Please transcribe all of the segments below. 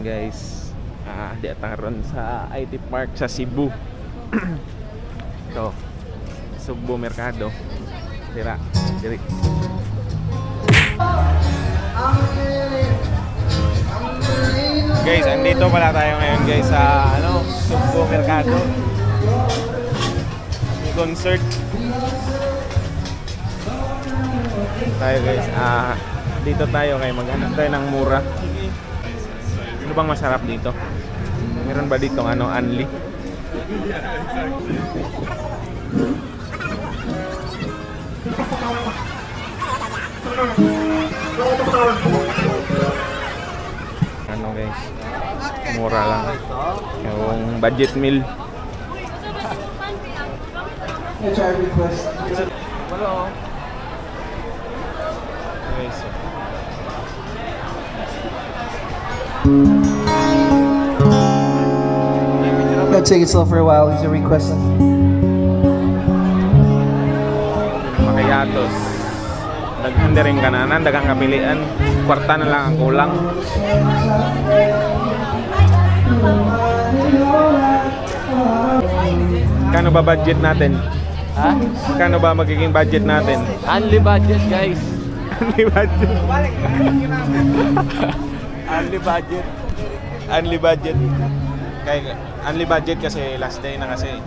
guys. Di ataron sa IT Park sa Cebu. Ito, Cebu Mercado. Tira, diri. Guys, andito pala tayo ngayon guys sa Cebu Mercado. Concert tayo guys. Dito tayo kay maghanap tayo ng mura. Ano bang masarap dito? Meron ba dito Anli? Guys, mura lang yung budget meal. Hello guys. Gotta take it slow for a while. These are requests. Makayatos. Daghan rin kananan, dagang kapilian. Kwarta na lang ang kulang. Kano ba budget natin? Ha? Kano ba magiging budget natin? Only budget guys. Only budget. Only budget. Only budget. Kaya only budget kasi last day na kasi.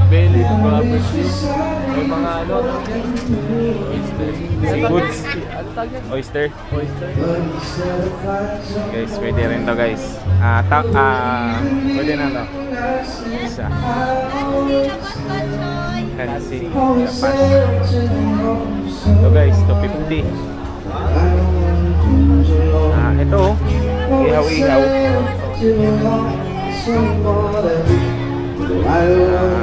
Belly, rubber stick. May mga Seafoods. Oyster. Oyster. Guys, pwede rin to guys. Pwede na to. Isa. Kansi. Ito guys, 250. Ito. Ihaw-ihaw.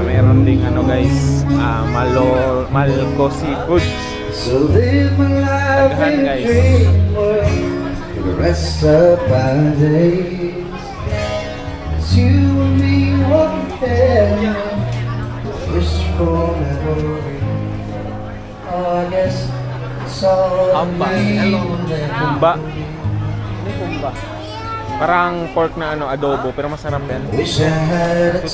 Meron ding guys, Malco Seafood. Daghan guys. The rest of my days, you and me walking there, wish for memory. I guess it's all Humba. Hello. Humba. Parang pork na adobo pero masarap yan. 275.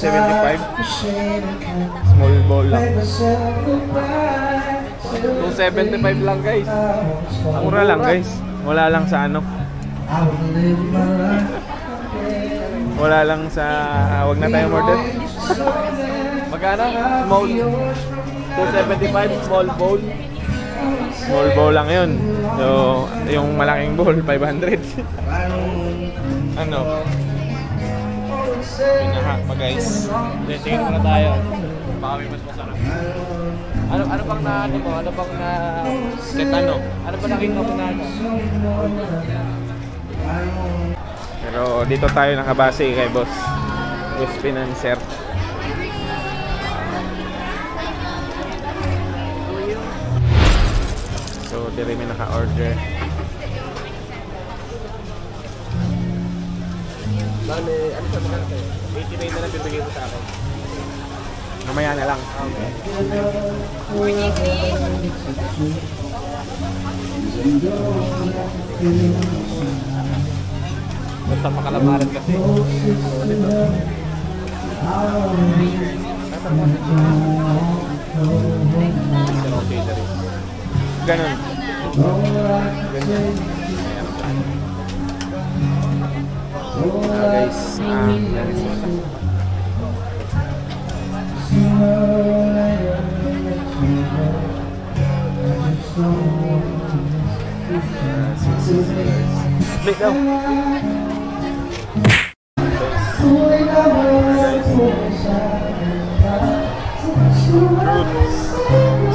Small bowl lang. 275 lang guys. Mura lang guys. Wala lang sa wala lang sa wag na tayo order. Magkano? Small 275 small bowl. Small bowl lang yun. So yung malaking bowl 500. Pinaha pa guys. Tingin muna tayo. Baka may mas masarap. Ano bang na mo? Ano bang na Set ano ba nakita mo na Pero dito tayo nakabase kay boss Financer. So diri may naka-order. Bale, ano sa mga kayo? 89 na lang bibigay mo sa akin. Mamaya na lang. Okay. Basta makalamaran kasi. Ganun. Guys, Balik daw.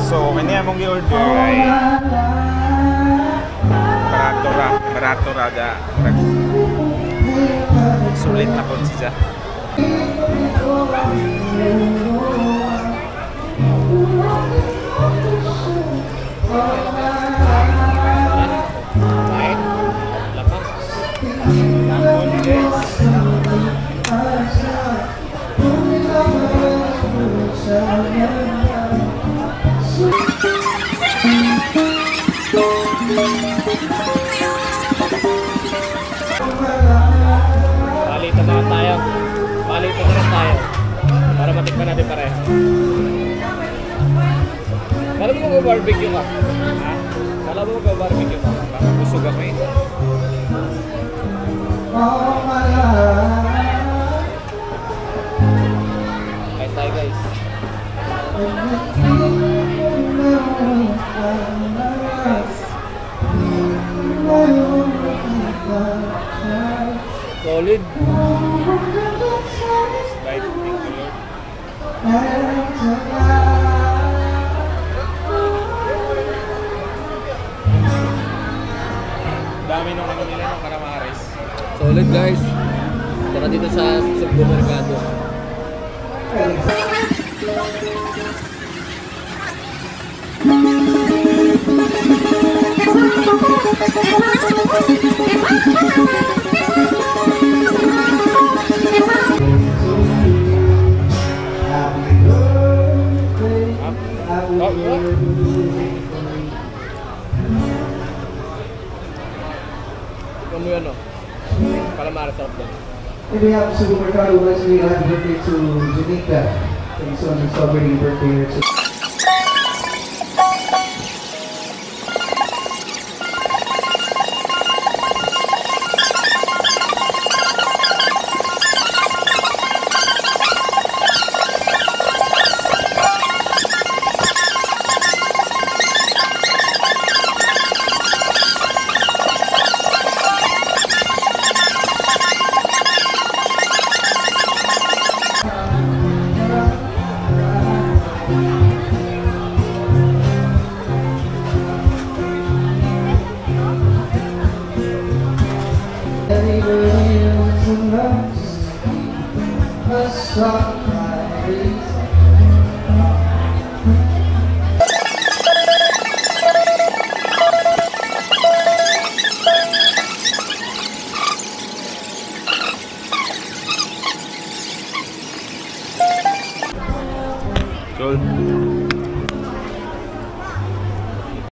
So, kanya mong i-order ay barato raga. Sulit na po siya. dito na rin tayo. Para matikman natin pareho. Kala mo mag-barbecue ka? Ha? Kala mo mag-barbecue ka? Baka busog ako eh. All my life. Kain tayo guys. Solid. Right, thank you Lord. Dami nung ano nila nung Calamares. Solid guys. Tara dito sa Cebu Mercado. Ikaw mo yun, no? Calamari, sarap din. On behalf of Cebu Mercado, let's say happy birthday to Janika. Thanks so much for celebrating your birthday here. Sol.